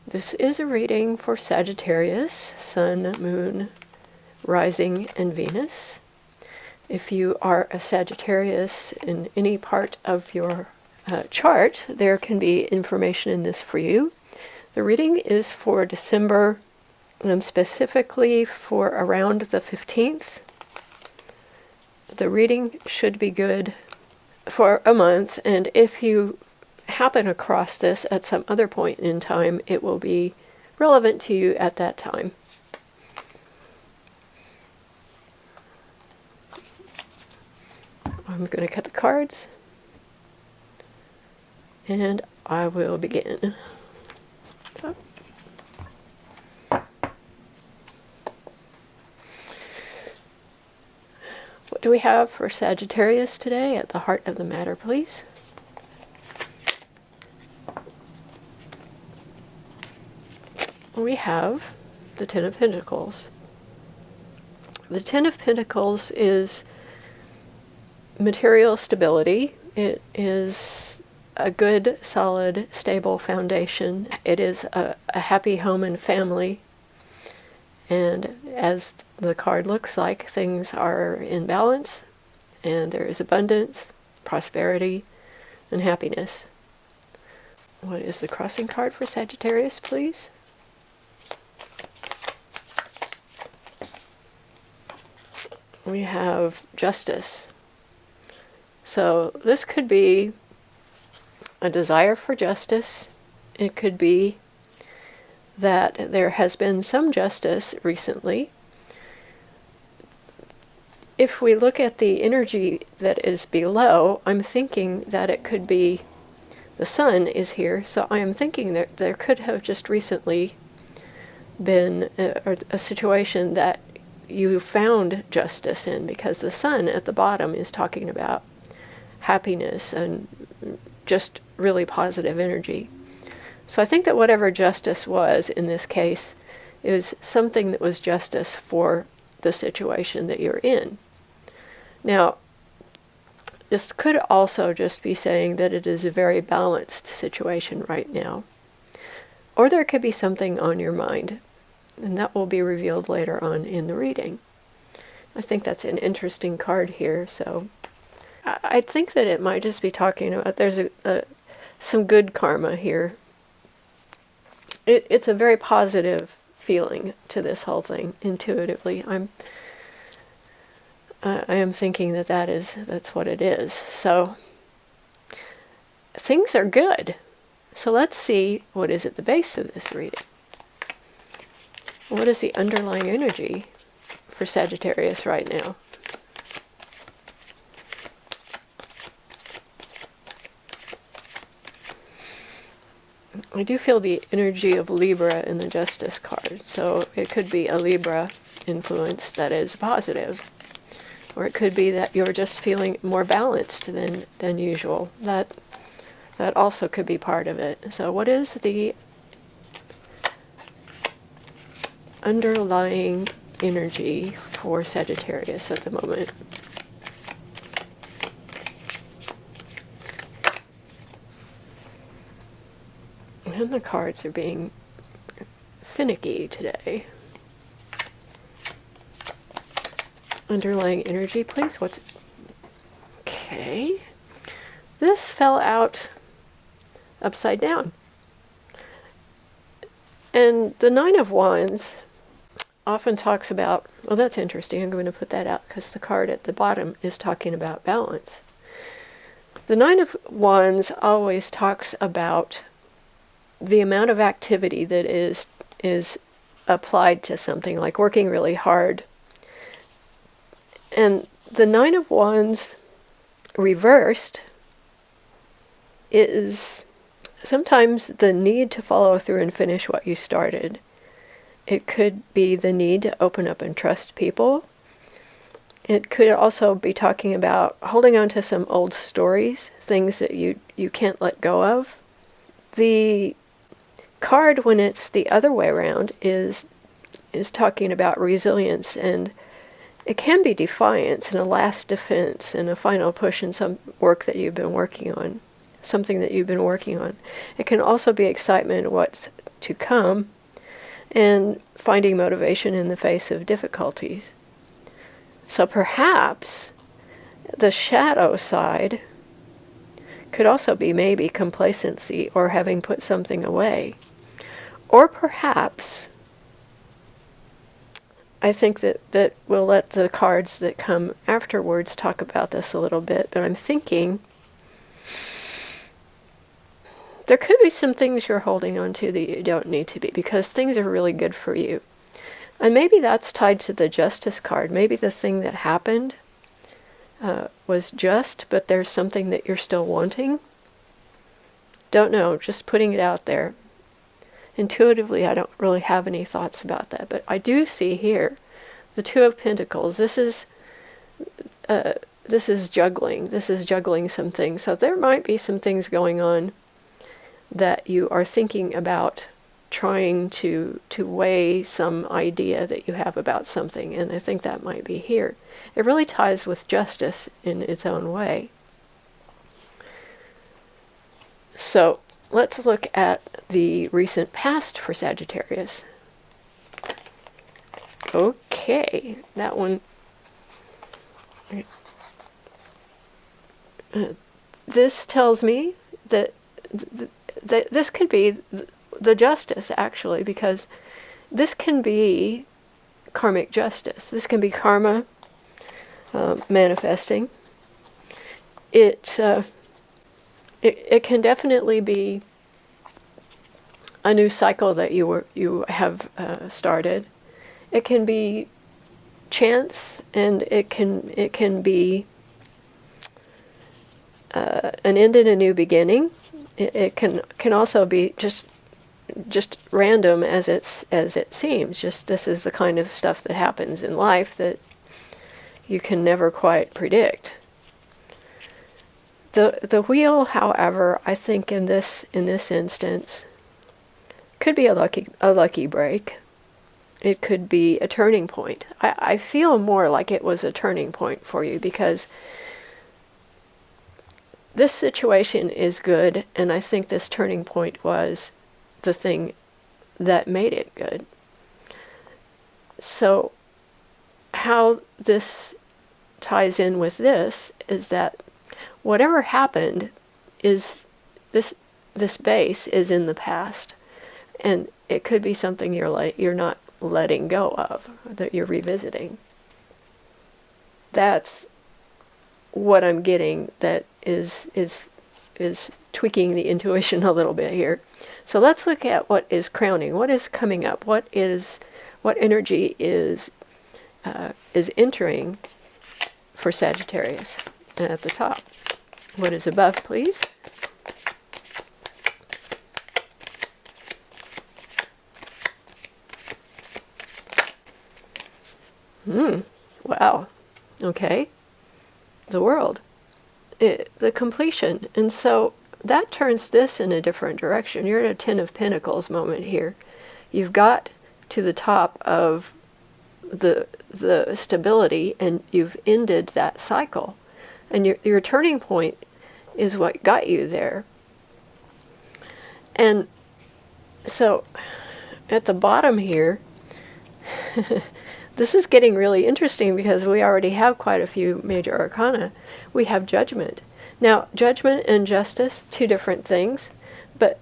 This is a reading for Sagittarius, Sun, Moon, Rising, and Venus. If you are a Sagittarius in any part of your chart, there can be information in this for you. The reading is for December, specifically for around the 15th. The reading should be good for a month, and if you happen across this at some other point in time, it will be relevant to you at that time. I'm going to cut the cards, and I will begin. What do we have for Sagittarius today at the heart of the matter, please? We have the Ten of Pentacles. The Ten of Pentacles is material stability. It is a good, solid, stable foundation. It is a happy home and family. And as the card looks like, things are in balance, and there is abundance, prosperity, and happiness. What is the crossing card for Sagittarius, please? We have Justice. So this could be a desire for justice. It could be that there has been some justice recently. If we look at the energy that is below, I'm thinking that it could be, the Sun is here, so I am thinking that there could have just recently been a situation that you found justice in, because the Sun at the bottom is talking about happiness and just really positive energy. So I think that whatever justice was in this case is something that was justice for the situation that you're in. Now, this could also just be saying that it is a very balanced situation right now. Or there could be something on your mind, and that will be revealed later on in the reading. I think that's an interesting card here, so I think that it might just be talking about there's some good karma here. It's a very positive feeling to this whole thing, intuitively. I am thinking that's what it is. So things are good. So let's see what is at the base of this reading. What is the underlying energy for Sagittarius right now? I do feel the energy of Libra in the Justice card, so it could be a Libra influence that is positive, or it could be that you're just feeling more balanced than usual. That also could be part of it. So what is the underlying energy for Sagittarius at the moment? And the cards are being finicky today. Underlying energy, please. What's... Okay. This fell out upside down. And the Nine of Wands often talks about, well, that's interesting. I'm going to put that out because the card at the bottom is talking about balance. The Nine of Wands always talks about the amount of activity that is applied to something, like working really hard. And the Nine of Wands reversed is sometimes the need to follow through and finish what you started. It could be the need to open up and trust people. It could also be talking about holding on to some old stories, things that you can't let go of. The card, when it's the other way around, is talking about resilience, and it can be defiance and a last defense and a final push in some work that you've been working on, something that you've been working on. It can also be excitement to come, and finding motivation in the face of difficulties. So perhaps the shadow side could also be maybe complacency or having put something away. Or perhaps, I think that we'll let the cards that come afterwards talk about this a little bit, but I'm thinking there could be some things you're holding on to that you don't need to be, because things are really good for you. And maybe that's tied to the Justice card. Maybe the thing that happened was just, but there's something that you're still wanting. Don't know, just putting it out there. Intuitively, I don't really have any thoughts about that, but I do see here the Two of Pentacles. This is juggling. This is juggling some things. So there might be some things going on that you are thinking about, trying to weigh some idea that you have about something, and I think that might be here. It really ties with Justice in its own way. So let's look at the recent past for Sagittarius. Okay, that one. This tells me that this could be the Justice, actually, because this can be karmic justice. This can be karma manifesting. It can definitely be a new cycle that you have started. It can be chance, and it can be an end and a new beginning. It can also be just random as it seems. Just this is the kind of stuff that happens in life that you can never quite predict. The wheel, however, I think in this instance could be a lucky break. It could be a turning point. I feel more like it was a turning point for you, because this situation is good, and I think this turning point was the thing that made it good. So how this ties in with this is that whatever happened is this base is in the past, and it could be something you're not letting go of, that you're revisiting. That's what I'm getting, that is tweaking the intuition a little bit here. So let's look at what is crowning, what is coming up, what energy is entering for Sagittarius at the top. What is above, please? Wow. Okay. The World. The completion. And so that turns this in a different direction. You're at a Ten of Pentacles moment here. You've got to the top of the stability, and you've ended that cycle. And your turning point is what got you there. And so at the bottom here, this is getting really interesting, because we already have quite a few major arcana. We have Judgment. Now, Judgment and Justice, two different things, but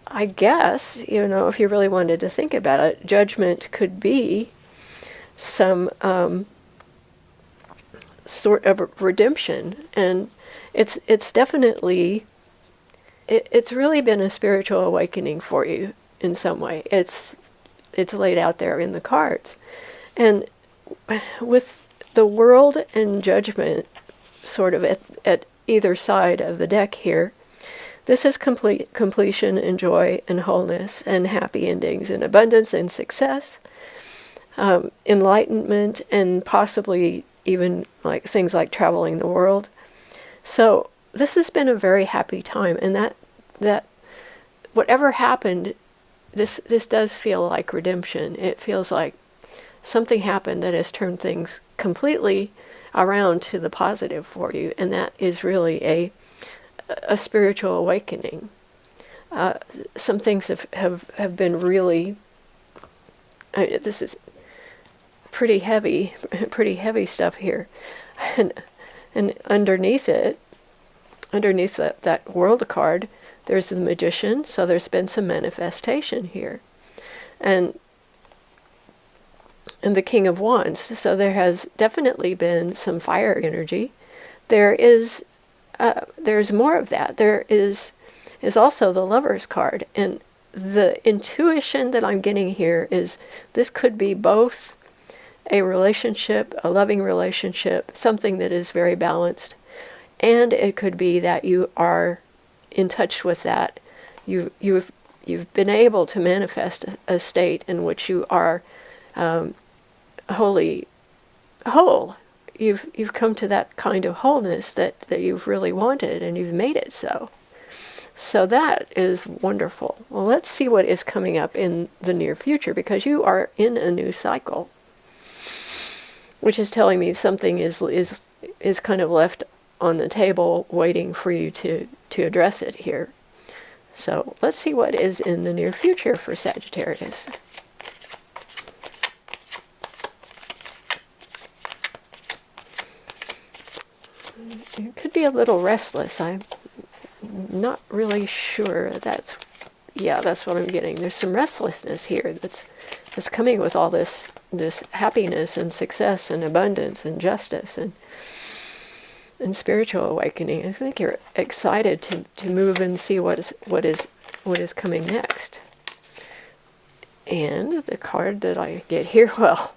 I guess, if you really wanted to think about it, Judgment could be some sort of redemption, and it's definitely, it's really been a spiritual awakening for you in some way. It's laid out there in the cards. And with the World and Judgment sort of at either side of the deck here, this is completion and joy and wholeness and happy endings and abundance and success, enlightenment, and possibly even like things like traveling the world. So this has been a very happy time, and that whatever happened, this does feel like redemption. It feels like something happened that has turned things completely around to the positive for you, and that is really a spiritual awakening. some things have been really, this is pretty heavy stuff here. And underneath it, underneath that world card, there's the magician, so there's been some manifestation here. And the King of Wands, so there has definitely been some fire energy. There's more of that. There is also the Lover's card, and the intuition that I'm getting here is this could be both a relationship, a loving relationship, something that is very balanced, and it could be that you are in touch with that. You've been able to manifest a state in which you are wholly whole. You've come to that kind of wholeness that you've really wanted, and you've made it so. So that is wonderful. Well, let's see what is coming up in the near future, because you are in a new cycle, which is telling me something is kind of left on the table waiting for you to address it here. So let's see what is in the near future for Sagittarius. You could be a little restless. I'm not really sure. That's what I'm getting. There's some restlessness here that's coming with all this happiness and success and abundance and justice and spiritual awakening. I think you're excited to move and see what is coming next. And the card that I get here, well,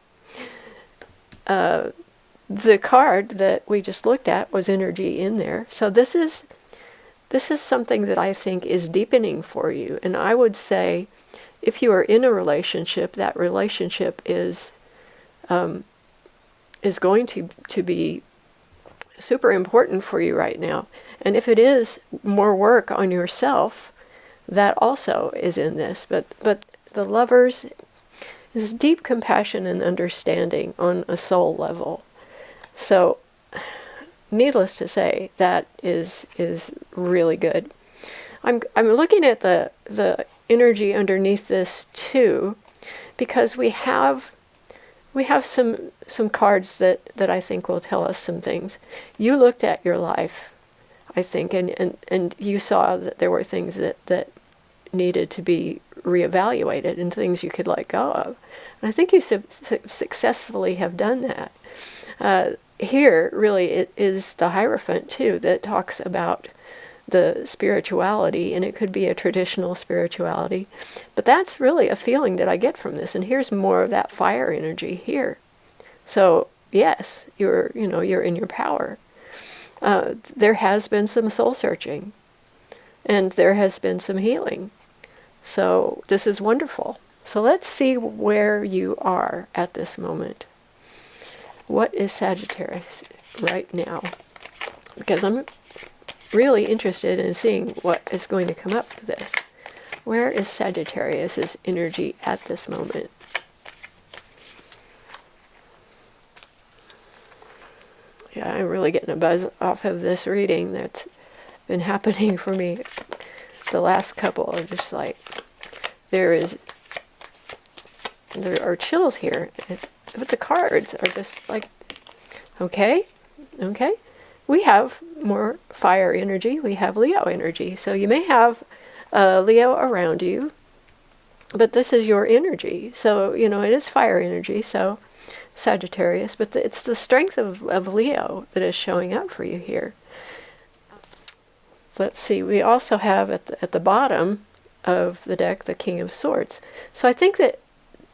the card that we just looked at was energy in there. So this is something that I think is deepening for you. And I would say, if you are in a relationship, that relationship is going to be super important for you right now. And if it is more work on yourself, that also is in this. But the Lovers is deep compassion and understanding on a soul level. So, needless to say, that is really good. I'm looking at the energy underneath this too, because we have some cards that I think will tell us some things. You looked at your life, I think, and you saw that there were things that needed to be reevaluated and things you could let go of. And I think you successfully have done that. Here, really, it is the Hierophant, too, that talks about the spirituality, and it could be a traditional spirituality. But that's really a feeling that I get from this, and here's more of that fire energy here. So, yes, you're in your power. There has been some soul searching, and there has been some healing. So, this is wonderful. So let's see where you are at this moment. What is Sagittarius right now? Because I'm really interested in seeing what is going to come up for this. Where is Sagittarius's energy at this moment? Yeah, I'm really getting a buzz off of this reading that's been happening for me the last couple. Of just like, there are chills here. But the cards are just like, okay. We have more fire energy. We have Leo energy. So you may have Leo around you, but this is your energy. So, it is fire energy, so Sagittarius, but it's the strength of Leo that is showing up for you here. So let's see. We also have at the bottom of the deck the King of Swords. So I think that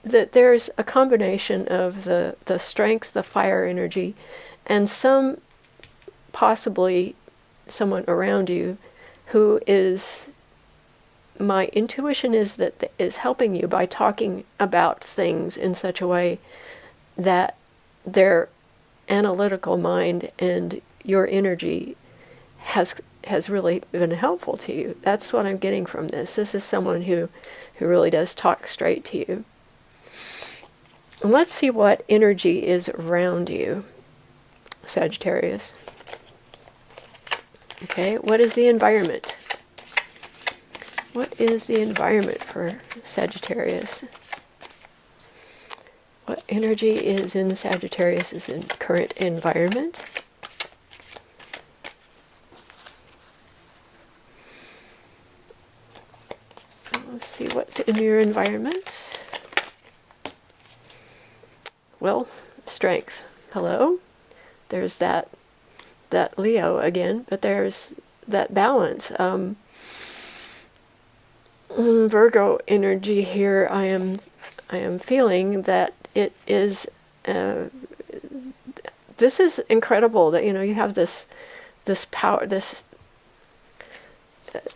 there's a combination of the strength, the fire energy, and possibly someone around you who is, my intuition is that is helping you by talking about things in such a way that their analytical mind and your energy has really been helpful to you. That's what I'm getting from this. This is someone who really does talk straight to you. And let's see what energy is around you, Sagittarius. Okay, what is the environment? What is the environment for Sagittarius? What energy is in Sagittarius's current environment? Let's see what's in your environment. Well, strength. Hello. There's that Leo again, but there's that balance. Virgo energy here. I am feeling that it is. This is incredible. That you have this power, this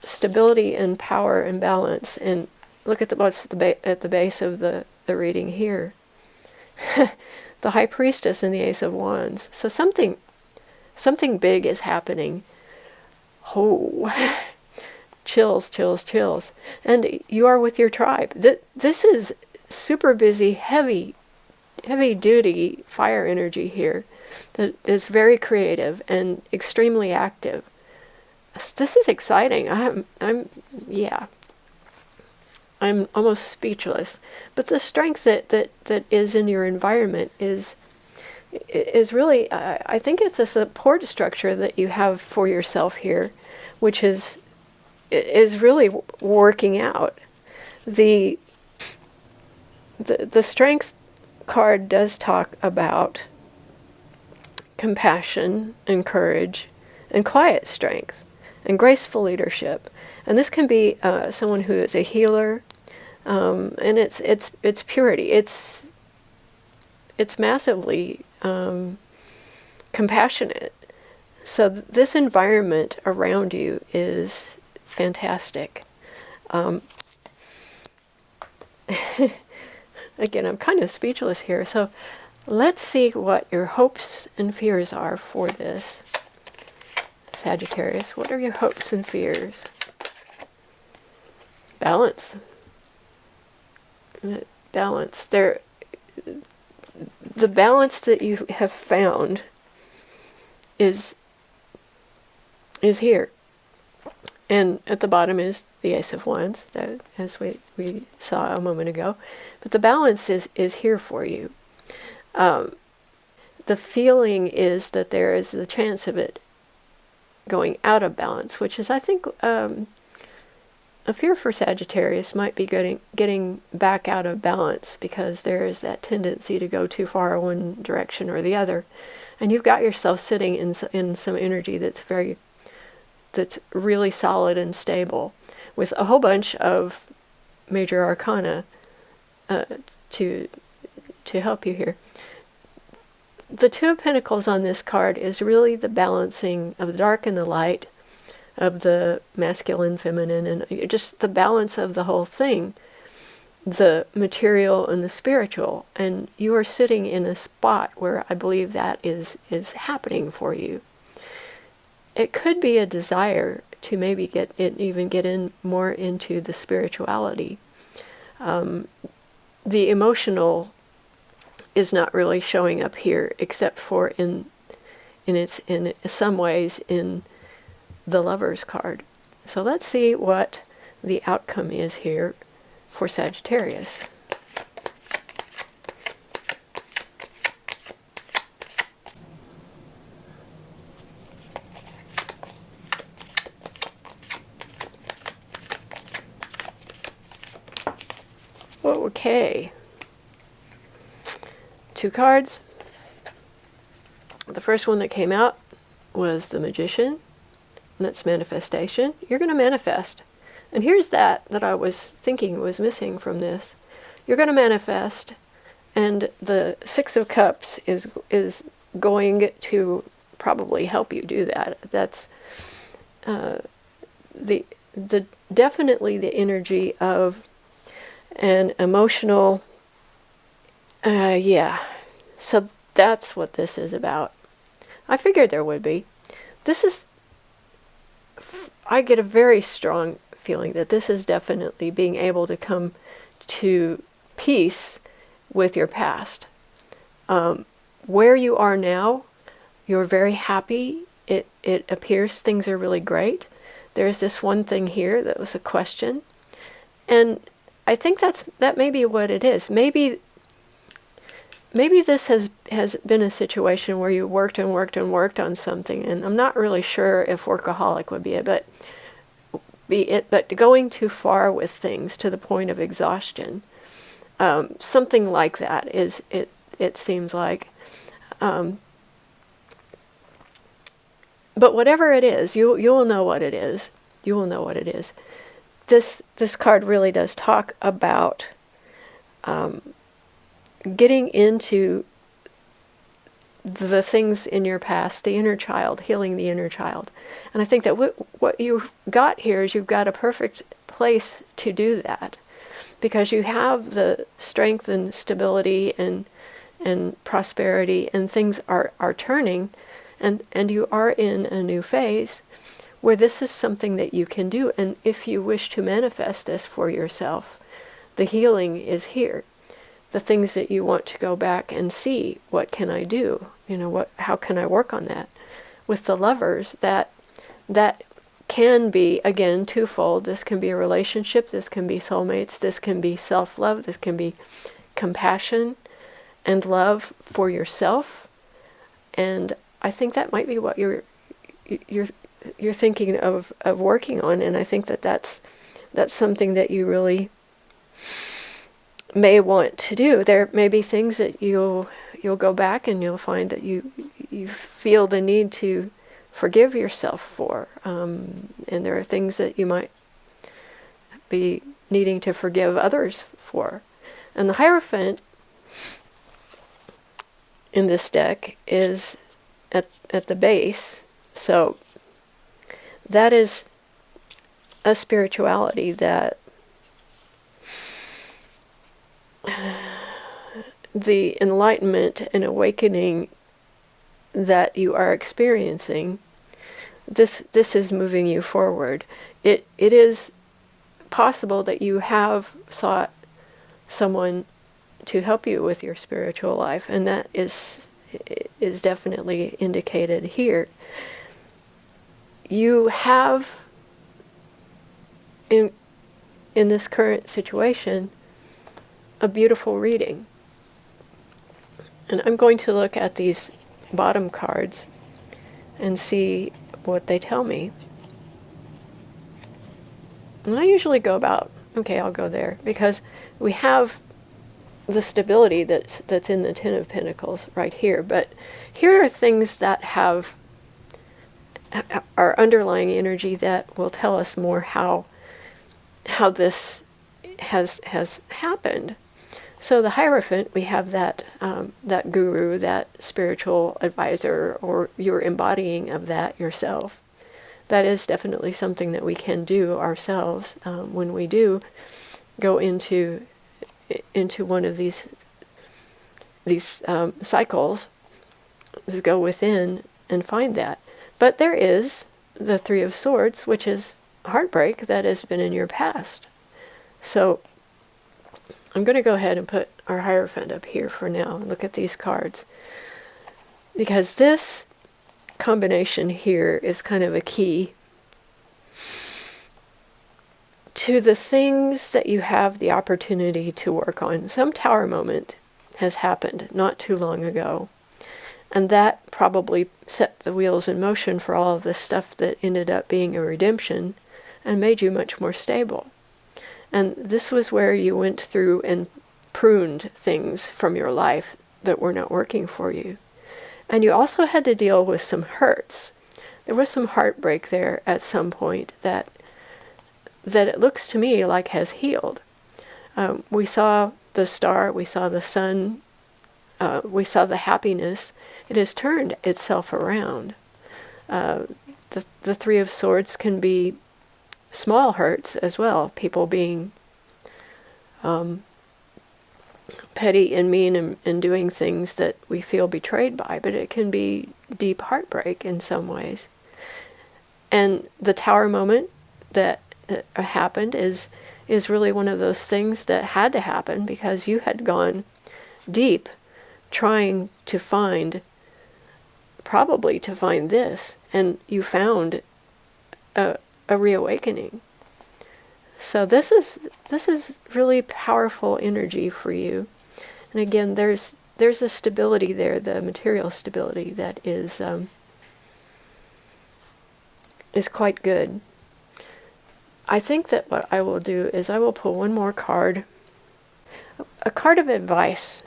stability and power and balance. And look at what's at the base of the reading here. The High Priestess and the Ace of Wands. So something big is happening. Oh, chills, chills, chills. And you are with your tribe. This is super busy, heavy duty fire energy here that is very creative and extremely active. This is exciting. I'm almost speechless. But the strength that is in your environment is really, I think it's a support structure that you have for yourself here, which is really working out. The strength card does talk about compassion and courage and quiet strength and graceful leadership. And this can be someone who is a healer, and it's purity. It's massively compassionate. So this environment around you is fantastic. Again, I'm kind of speechless here. So let's see what your hopes and fears are for this, Sagittarius. What are your hopes and fears? Balance. Balance. The balance that you have found is here. And at the bottom is the Ace of Wands, that, as we saw a moment ago. But the balance is here for you. The feeling is that there is the chance of it going out of balance, which is, I think, a fear for Sagittarius might be getting back out of balance, because there is that tendency to go too far one direction or the other. And you've got yourself sitting in some energy that's really solid and stable, with a whole bunch of major arcana to help you here. The Two of Pentacles on this card is really the balancing of the dark and the light, of the masculine, feminine, and just the balance of the whole thing, the material and the spiritual. And you are sitting in a spot where I believe that is happening for you. It could be a desire to maybe get in more into the spirituality. The emotional is not really showing up here, except for in some ways in the Lover's card. So let's see what the outcome is here for Sagittarius. Okay. 2 cards. The first one that came out was the Magician. And that's manifestation. You're going to manifest. And here's that I was thinking was missing from this. You're going to manifest, and the 6 of Cups is going to probably help you do that. That's the definitely the energy of an emotional, so that's what this is about. I figured there would be. I get a very strong feeling that this is definitely being able to come to peace with your past. Where you are now, you're very happy. It appears things are really great. there's this one thing here that was a question. And I think that may be what it is. Maybe this has been a situation where you worked and worked and worked on something, and I'm not really sure if workaholic would be it, but going too far with things to the point of exhaustion. Something like that is it. It seems like. But whatever it is, you will know what it is. You will know what it is. This card really does talk about getting into the things in your past, the inner child, healing the inner child. And I think that what you've got here is you've got a perfect place to do that, because you have the strength and stability and prosperity, and things are turning, and you are in a new phase where this is something that you can do. And if you wish to manifest this for yourself, the healing is here. The things that you want to go back and see, what can I do? How can I work on that? With the Lovers, that can be, again, twofold. This can be a relationship, this can be soulmates, this can be self-love, this can be compassion and love for yourself. And I think that might be what you're thinking of working on. And I think that's something that you really may want to do. There may be things that you'll go back and you'll find that you feel the need to forgive yourself for, and there are things that you might be needing to forgive others for. And the Hierophant in this deck is at the base, so that is a spirituality that the enlightenment and awakening that you are experiencing, this is moving you forward. It is possible that you have sought someone to help you with your spiritual life, and that is definitely indicated here. You have in this current situation a beautiful reading. And I'm going to look at these bottom cards and see what they tell me. And I usually go about, okay, I'll go there, because we have the stability that's in the Ten of Pentacles right here. But here are things that have our underlying energy that will tell us more how this has happened. So the Hierophant, we have that guru, that spiritual advisor, or you're embodying of that yourself. That is definitely something that we can do ourselves when we do go into one of these cycles. Just go within and find that. But there is the Three of Swords, which is heartbreak that has been in your past. So I'm going to go ahead and put our Hierophant up here for now and look at these cards, because this combination here is kind of a key to the things that you have the opportunity to work on. Some Tower moment has happened not too long ago, and that probably set the wheels in motion for all of this stuff that ended up being a redemption and made you much more stable. And this was where you went through and pruned things from your life that were not working for you. And you also had to deal with some hurts. There was some heartbreak there at some point that it looks to me like has healed. We saw the star, we saw the sun, we saw the happiness. It has turned itself around. The Three of Swords can be small hurts as well, people being petty and mean and doing things that we feel betrayed by, but it can be deep heartbreak in some ways. And the Tower moment that happened is really one of those things that had to happen, because you had gone deep trying to find probably to find this, and you found a reawakening. So this is really powerful energy for you. And again, there's a stability there, the material stability that is quite good. I think that what I will do is I will pull one more card, a card of advice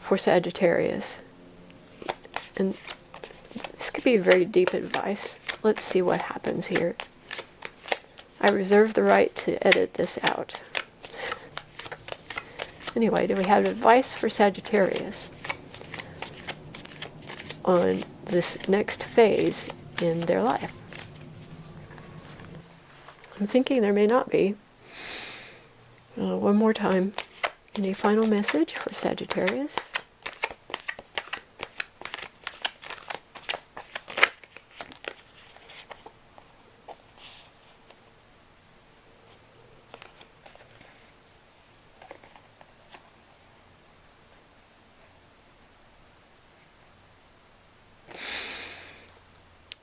for Sagittarius. And this could be very deep advice. Let's see what happens here. I reserve the right to edit this out. Anyway, do we have advice for Sagittarius on this next phase in their life? I'm thinking there may not be. One more time. Any final message for Sagittarius?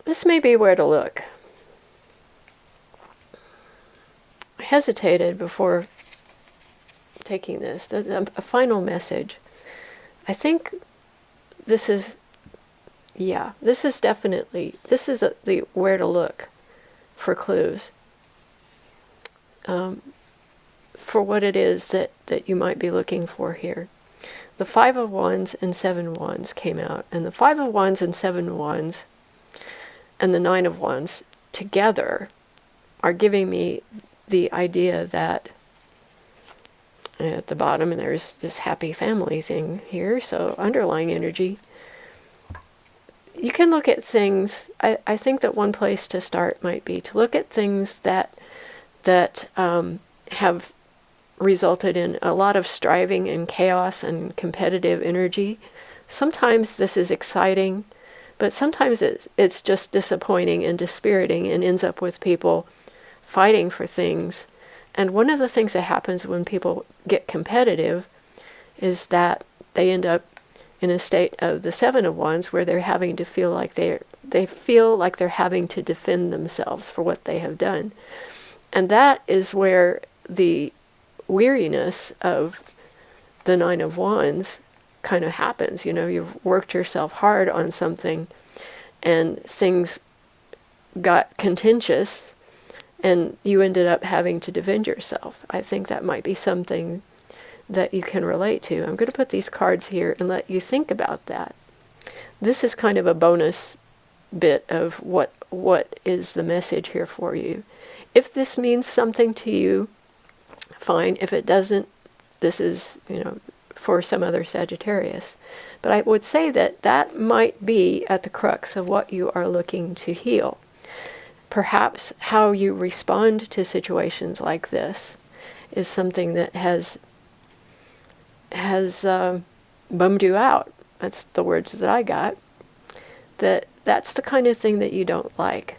This may be where to look. I hesitated before taking this. A final message. I think this is, this is the where to look for clues. For what it is that you might be looking for here. The 5 of Wands and 7 Wands came out. And the 5 of Wands and 7 Wands and the 9 of Wands together are giving me the idea that at the bottom, and there's this happy family thing here, so underlying energy. You can look at things, I think that one place to start might be to look at things that have resulted in a lot of striving and chaos and competitive energy. Sometimes this is exciting, but sometimes it's just disappointing and dispiriting and ends up with people fighting for things. And one of the things that happens when people get competitive is that they end up in a state of the 7 of Wands where they're having to feel like they feel like they're having to defend themselves for what they have done. And that is where the weariness of the 9 of Wands kind of happens. You know, you've worked yourself hard on something and things got contentious and you ended up having to defend yourself. I think that might be something that you can relate to. I'm going to put these cards here and let you think about that. This is kind of a bonus bit of what is the message here for you. If this means something to you, fine. If it doesn't, this is, for some other Sagittarius. But I would say that might be at the crux of what you are looking to heal. Perhaps how you respond to situations like this is something that has bummed you out. That's the words that I got. That's the kind of thing that you don't like.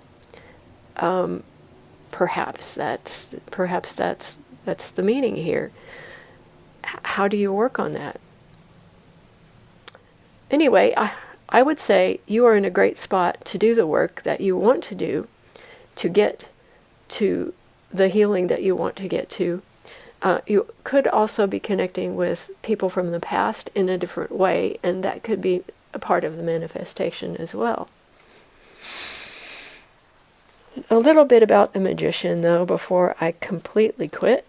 Perhaps that's the meaning here. How do you work on that? Anyway, I would say you are in a great spot to do the work that you want to do to get to the healing that you want to get to. You could also be connecting with people from the past in a different way, and that could be a part of the manifestation as well. A little bit about the Magician, though, before I completely quit.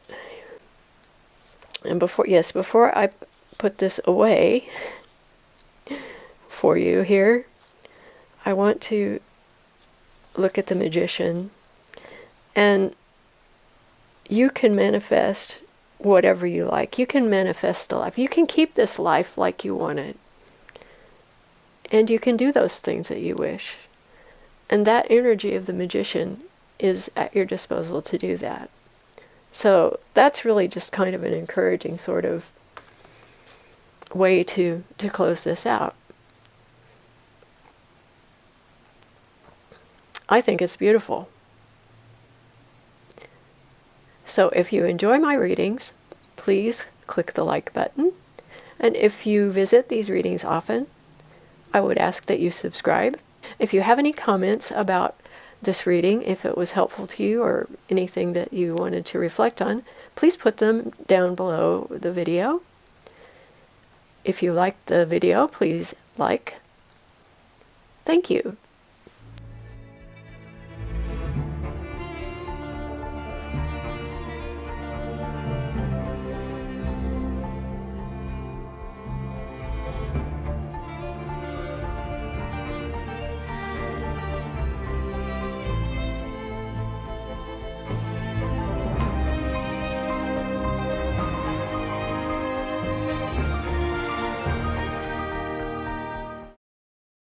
And before I put this away for you here, I want to look at the Magician. And you can manifest whatever you like. You can manifest the life. You can keep this life like you want it. And you can do those things that you wish. And that energy of the Magician is at your disposal to do that. So that's really just kind of an encouraging sort of way to close this out. I think it's beautiful. So if you enjoy my readings, please click the like button. And if you visit these readings often, I would ask that you subscribe. If you have any comments about this reading. If it was helpful to you or anything that you wanted to reflect on, please put them down below the video. If you liked the video, please like. Thank you.